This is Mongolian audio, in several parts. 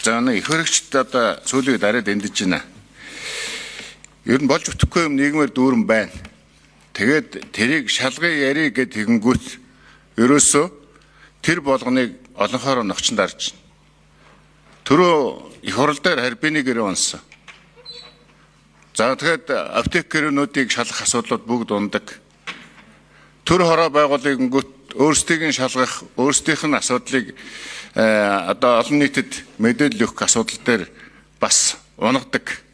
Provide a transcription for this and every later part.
За нэг их хөрөгчд одоо сүүлийн дараад эндэж байна. Ер нь болж өгөхгүй юм нийгмээр дүүрэн байна. Тэгээд тэрийг шалгыг ярий гэд тэгэнгүүт ерөөсөө тэр болгоныг олонхоор ногчон дарж байна. Түрүү их хурал дээр харьбины гэрээ унсан. За тэгэхэд аптек гэрээнүүдийг шалгах асуудлууд бүгд ундаг. Төр хороо байгууллагынгүүт өөрсдийг нь шалгах, өөрсдийнх нь асуудлыг одоо олон нийтэд мэдээлэл өгөх асуудал дээр бас унгадаг.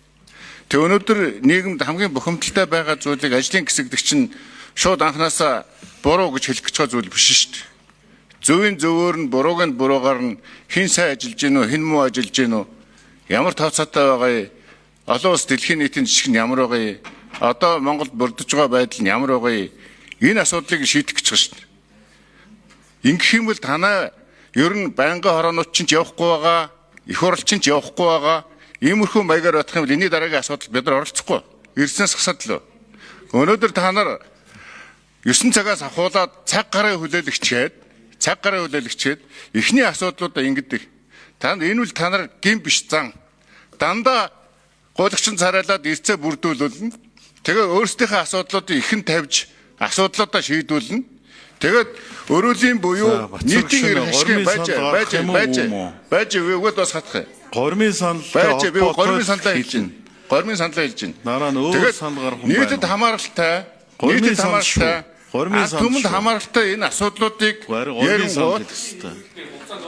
Тэг өнөөдөр нийгэмд хамгийн бухимдалтай байгаа зүйлийг ажлын хэсэгдэгч нь шууд анханасаа буруу гэж хэлэх гэж байгаа зүйл биш шүү дээ. Зөвийн зөвөөр нь бурууг нь буруугаар нь хэн сайн ажиллаж гинөө, хэн муу ажиллаж гинөө, ямар тооцоотой байгаа юм, олон улс дэлхийн нийтийн жишг нь ямар байгаа юм, одоо Монголд бүрдэж байгаа байдал нь ямар байгаа юм, энэ асуудлыг шийдэх гэж байгаа шүү дээ. Ингэх юм бол танаа ер нь байнгын хороонууд чинь явахгүй байгаа, их хурал чинь явахгүй байгаа, иймэрхүү маягаар бодох юм бол энэний дараагийн асуудал бид нар оролцохгүй. Эрдэнэс хасаад л. Өнөөдөр та нар 9 цагаас ахуулаад цаг гарын хүлээлгчгээд эхний асуудлуудаа ингэдэг. Та нар энэ үл та нар гин биш зан. Дандаа гуйлагчин царайлаад эрцээ бүрдүүлүүлнэ. Тэгээ өөрсдийнхөө асуудлуудыг ихэн тавьж асуудлуудаа шийдүүлнэ. Тэгээд өрөөлийн буюу нийтийн ашиг байж өгөөд бас хатах. Гормын саналтай гормын саналаа хэлж байна. Гормын саналаа хэлж байна. Дараа нь өөр санал гарах юм байна. Нийтэд хамааралтай, түмэнд хамааралтай энэ асуудлуудыг ярингууд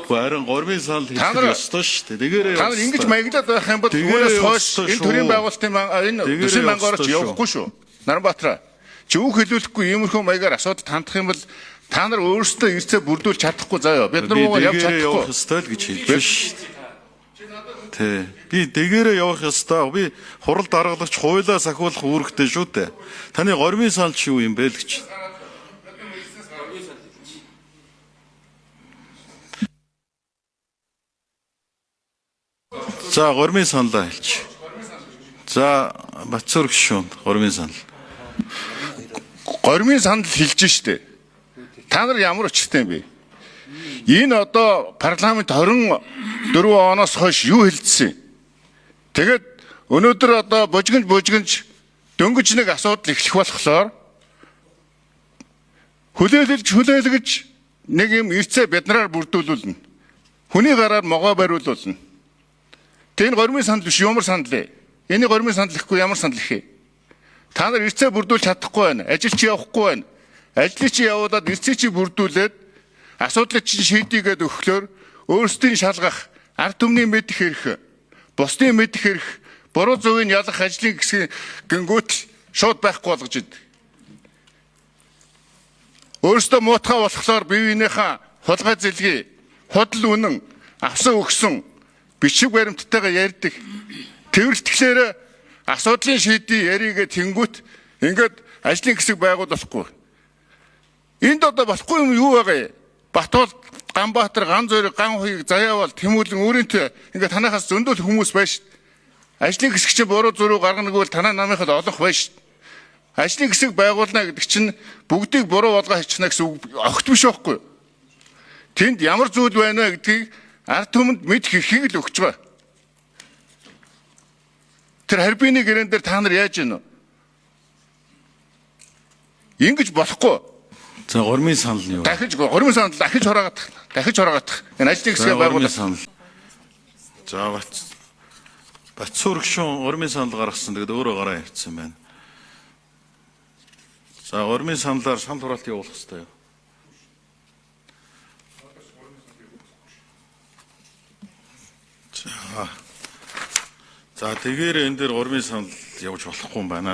харин гормын санал хэлэх ёстой шүү дээ. Та нар ингэж маяглаад байх юм бол үүнээс хойш энэ төрийн байгуулалтын энэ төсвийн мангаарч явахгүй шүү. Наранбаатар чи үг хэлүүлэхгүй иймэрхүү маягаар асуудал хандах юм бол та нар өөрсдөө эрцээ бүрдүүлж чадахгүй заяа. Бид нар муугаар явж чадахгүй. Явах ёстой л гэж хэлж байна шүү дээ. Тэ. Би дэгээрээ явах ёстой. Би хурал даргалагч хуулиа сахиулах үүрэгтэй шүү дээ. Таны гормын санал чи юу юм бэ л гэж. За гормын саналаа хэлж. За Батцүрэг гишүүн гормын санал. Гормын санал хэлж штэ. Та нар ямар өчтэй юм бэ? Энэ одоо парламент 24 оноос хойш юу хэлсэн? Тэгээд өнөөдөр одоо бужигнж дөнгөж нэг асуудал эхлэх болохоор хүлээлгэж нэг юм эрцээ биднаар бүрдүүлүүлнэ. Хүний гараар могоо бариулуулна. Тэр гормын санал биш ямар санал вэ? Энэ гормын санал гэхгүй ямар санал их вэ? Та нар эрцээ бүрдүүлж чадахгүй байна. Ажил чи явахгүй байна. Ажлыг чи явуулаад эрцээ чи бүрдүүлээд асуудлыг чи шийдийгээд өгөхлөөр өөрсдийн шалгах, ард түмний мэдэх хэрэг, бусдын мэдэх хэрэг, буруу зөвийг ялах ажлын хэсэг гингүүт шууд байхгүй болгож идэв. Өөрсдөө муутгаа болохоор биеийнхээ хулгай зэлгий, худал үнэн, авсан өгсөн бичиг баримттайгаа ярьдаг. Тэрвэрлэтгэлээр асуудлын шийдий яриiгээ тэнгүүт ингээд ажлын хэсэг байгуулахгүй. Энд одоо болохгүй юм юу байгаа юм? Батбол, Ганбаатар, Ганзойрог, Ганхуйг заяавал тэмүүлэн өөрөнтэй ингээд танахаас зөндөл хүмүүс байна шүү дээ. Ажлын хэсэг чинь буруу зуруу гаргана гэвэл танаа намынхад олох байна шүү дээ. Ажлын хэсэг байгуулна гэдэг чинь бүгдийг буруу болгоо хийчихнэ гэсэн үг огт биш байхгүй юу? Тэнд ямар зүйл байна гэдгийг ард түмэнд мэдэх эрхийг л өгч байгаа. Тэр харьбины гэрээн дээр та нар яаж гинэ? Ингэж болохгүй. За гормын санал нь юу? Гормын санал дахиж хороогаадах. Энэ ажлын хэсгээ байгуулах. За Батцүрэг гишүүн гормын санал гаргасан. Тэгээд өөрөө гараа явуулсан байна. За гормын саналаар шанд хураалт явуулах хэрэгтэй юу? За тэгэхээр энэ дээр гормын санал явуулж болохгүй юм байна.